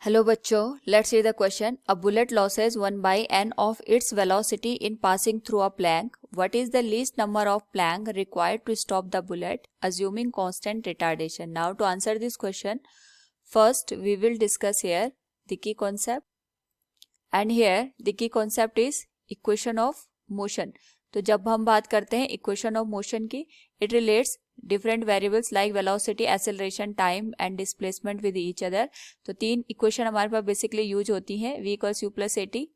Hello बच्चों, let's read the question. A bullet losses 1/n of its velocity in passing through a plank. What is the least number of plank required to stop the bullet, assuming constant retardation? Now, to answer this question, first we will discuss here the key concept, and here the key concept is equation of motion. तो जब हम बात करते हैं equation of motion की, it relates different variables like velocity, acceleration, time and displacement with each other. तो तीन equation हमारे पास बेसिकली यूज होती हैं. v equals you plus eighty,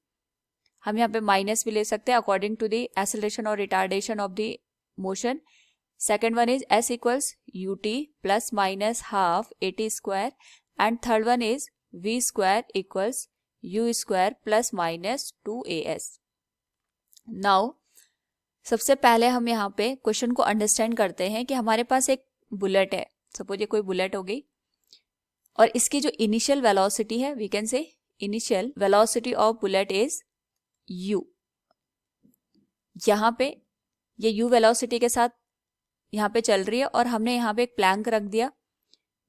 हम यहाँ पे माइनस भी ले सकते हैं अकॉर्डिंग टू द एक्सेलरेशन और retardation of the motion. Second one is s equals U T plus minus half eighty square, and third one is v square equals u square plus minus 2as. Now सबसे पहले हम यहाँ पे question को understand करते हैं कि हमारे पास एक बुलेट है. सपोज ये कोई बुलेट हो गई और इसकी जो इनिशियल वेलोसिटी है, we can say initial velocity of bullet is u. यहाँ पे ये u वेलोसिटी के साथ यहाँ पे चल रही है और हमने यहाँ पे एक प्लैंक रख दिया.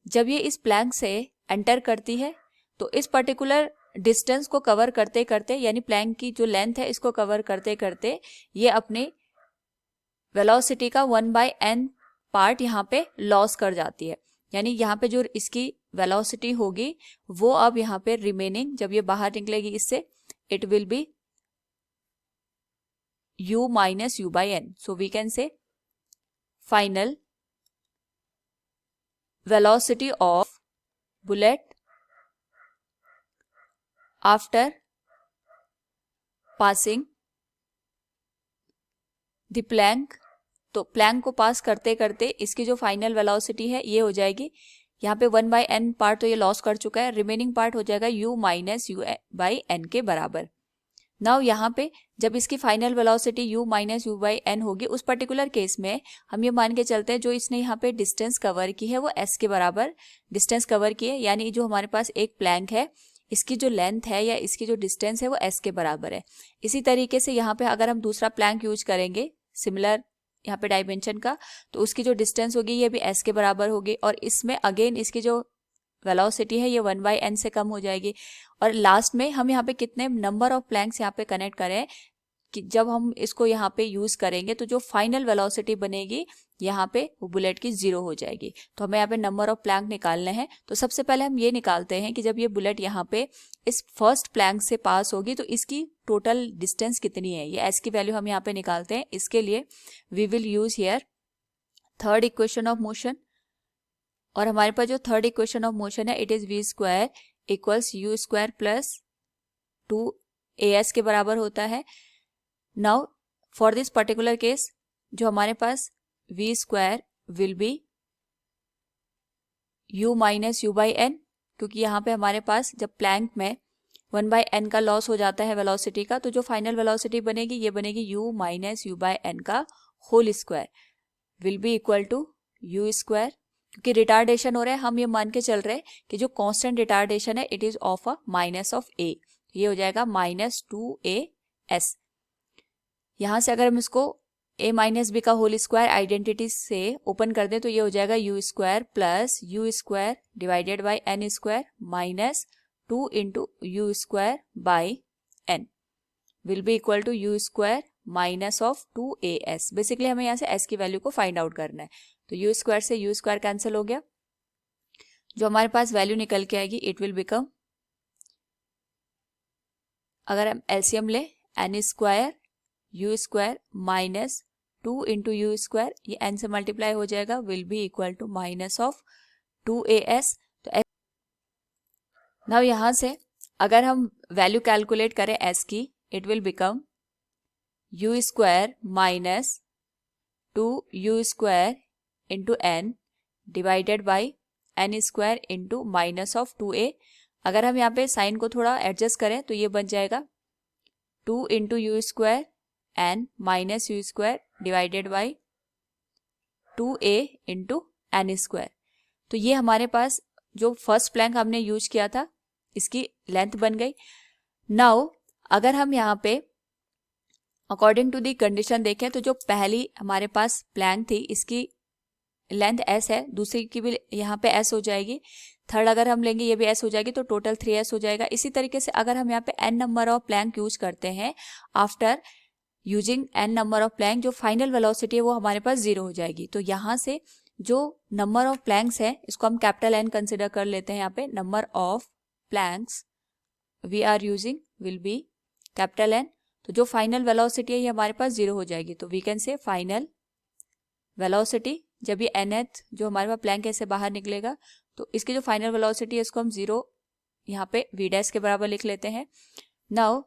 जब ये इस प्लैंक से एंटर करती है तो इस पर्टिकुलर डिस्टेंस को कवर करते करते, यानी प्लैंक की जो लेंथ है इसको कवर करते करते, ये अपने वेलोसिटी का 1/n पार्ट यहाँ पे लॉस कर जाती है. यानी यहाँ पे जो इसकी वेलोसिटी होगी वो अब यहाँ पे रिमेनिंग, जब ये बाहर निकलेगी इससे, it will be u minus u by n. So we can say final velocity of bullet after passing the plank. तो प्लैंक को पास करते करते इसकी जो फाइनल वेलोसिटी है ये हो जाएगी, यहाँ पे 1/n पार्ट तो ये लॉस कर चुका है, रिमेनिंग पार्ट हो जाएगा u minus u by n के बराबर. नाउ यहाँ पे जब इसकी final velocity u minus u by n होगी, उस पर्टिकुलर केस में हम ये मान के चलते हैं जो इसने यहाँ पे डिस्टेंस कवर की है वो s के बराबर डिस्टेंस कवर की है. यानी जो हमारे पास एक प्लैंक है, इसकी जो लेंथ है या इसकी जो डिस्टेंस है वो s के बराबर है. इसी तरीके से यहाँ पे अगर हम दूसरा प्लैंक यूज करेंगे सिमिलर यहाँ पे डायमेंशन का, तो उसकी जो डिस्टेंस होगी ये भी s के बराबर होगी, और इसमें अगेन इसकी जो वेलोसिटी है ये 1/n से कम हो जाएगी. और लास्ट में हम यहाँ पे कितने नंबर ऑफ प्लैंक्स यहाँ पे कनेक्ट करें कि जब हम इसको यहाँ पे यूज करेंगे तो जो फाइनल वेलोसिटी बनेगी यहाँ पे वो बुलेट की 0 हो जाएगी. तो हमें यहाँ पे नंबर ऑफ प्लैंक निकालने हैं. तो सबसे पहले हम ये निकालते हैं कि जब ये बुलेट यहाँ पे इस फर्स्ट प्लैंक से पास होगी तो इसकी टोटल डिस्टेंस कितनी है. ये s की वैल्यू हम यहाँ पे निकालते हैं. इसके लिए we will use here third equation of motion, और हमारे पास जो थर्ड इक्वेशन ऑफ मोशन है it is v square equals u square plus 2as के बराबर होता है. Now for this particular case जो हमारे पास v square will be u minus u by n, क्योंकि यहाँ पे हमारे पास जब प्लैंक में 1/n का लॉस हो जाता है वेलोसिटी का, तो जो फाइनल वेलोसिटी बनेगी ये बनेगी u minus u by n का whole square will be equal to u square. क्योंकि रिटार्डेशन हो रहा है, हम ये मान के चल रहे हैं कि जो कांस्टेंट रिटार्डेशन है it is of a minus of a. ये हो जाएगा माइनस 2as. यहां से अगर हम इसको a माइनस b का होल स्क्वायर आइडेंटिटी से ओपन कर दें तो ये हो जाएगा u square plus u square divided by n square minus 2 into u square by n will be equal to u square minus of 2as. Basically हमें यहाँ से s की वैल्यू को फाइंड आउट करना है. तो u स्क्वायर से u square cancel हो गया, जो हमारे पास वैल्यू निकल के आएगी इट विल बिकम, अगर हम एलसीएम ले, n square u square minus 2 into u square, ये n से मल्टीप्लाई हो जाएगा, will be equal to minus of 2as. तो नाउ यहां से अगर हम वैल्यू कैलकुलेट करें s की, it will become u square minus 2u square into n divided by n square into minus of 2a. अगर हम यहाँ पे साइन को थोड़ा एडजस्ट करें तो ये बन जाएगा 2 into u square n minus you square divided by 2a into n square. तो ये हमारे पास जो फर्स्ट प्लैंक हमने यूज किया था इसकी लेंथ बन गई. नाउ अगर हम यहाँ पे अकॉर्डिंग टू दी कंडीशन देखें तो जो पहली हमारे पास प्लैंक थी इसकी लेंथ s है, दूसरी की भी यहाँ पे s हो जाएगी. थर्ड अगर हम लेंगे ये भी s हो जाएगी, तो टोटल 3s हो जाएगा। इसी तरीके से अगर हम यहाँ पे n number of Planck use करते हैं, after using n number of Planck, जो फाइनल वेलोसिटी है वो हमारे पास 0 हो जाएगी। तो यहाँ से जो नंबर ऑफ प्लैंक्स है इसको हम कैपिटल N कंसिडर कर लेते हैं। यहाँ पे number of planks we are using will be capital N। तो जो फाइनल वेलोसिटी है ये हमारे पास 0 हो जाएगी। तो we can say final velocity, जब ये nth जो हमारे पास प्लैंक ऐसे बाहर निकलेगा तो इसकी जो फाइनल वेलोसिटी है इसको हम 0 यहाँ पे v डैश के बराबर लिख लेते हैं। नाउ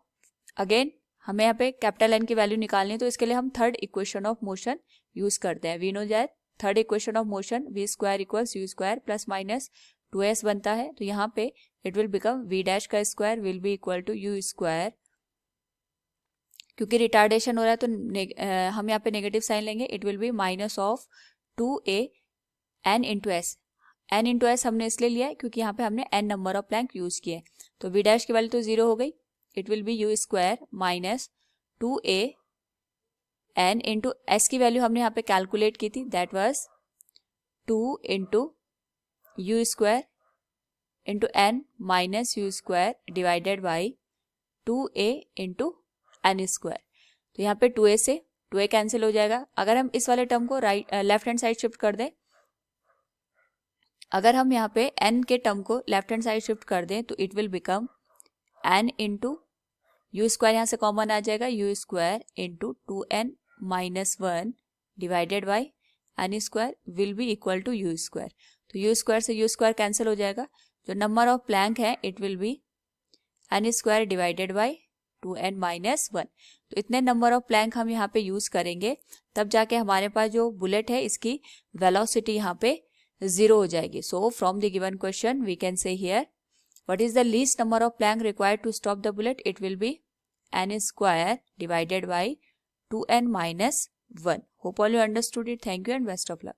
अगेन हमें यहाँ पे कैपिटल N की वैल्यू निकालनी है, तो इसके लिए हम third equation of motion use करते हैं। We know that third equation of motion v square equals u square plus minus 2s बनता है। तो यहाँ पे it will become v dash का square will be equal to u square. क्योंकि retardation हो रहा है तो हम यहाँ पे नेगेटिव साइन लेंगे। It will be minus of 2a n into s. n into s हमने इसलिए लिया है क्योंकि यहाँ पे हमने n number of Planck use किए। तो v डैश की वैल्यू तो 0 हो गई। It will be u square minus 2a n into S की वैल्यू हमने यहाँ पे कैलकुलेट की थी, that was 2 into u square into n minus u square divided by 2a into n square. तो यहाँ पे 2a से 2a कैंसिल हो जाएगा। अगर हम इस वाले टर्म को लेफ्ट हैंड साइड शिफ्ट कर दें, अगर हम यहाँ पे n के टर्म को लेफ्ट हैंड साइड शिफ्ट कर दें तो it will become n into u square, यहाँ से कॉमन आ जाएगा, u square into 2n minus 1 divided by n square will be equal to u square. तो u स्क्वायर से u स्क्वायर कैंसिल हो जाएगा। जो नंबर ऑफ प्लैंक है it will be n square divided by 2n minus 1। तो इतने number of Planck हम यहाँ पे यूज करेंगे, तब जाके हमारे पास जो बुलेट है इसकी वेलोसिटी यहाँ पे 0 हो जाएगी। So from the given question we can say here what is the least number of plank required to stop the bullet? It will be n square divided by 2n minus 1. Hope all you understood it. Thank you and best of luck.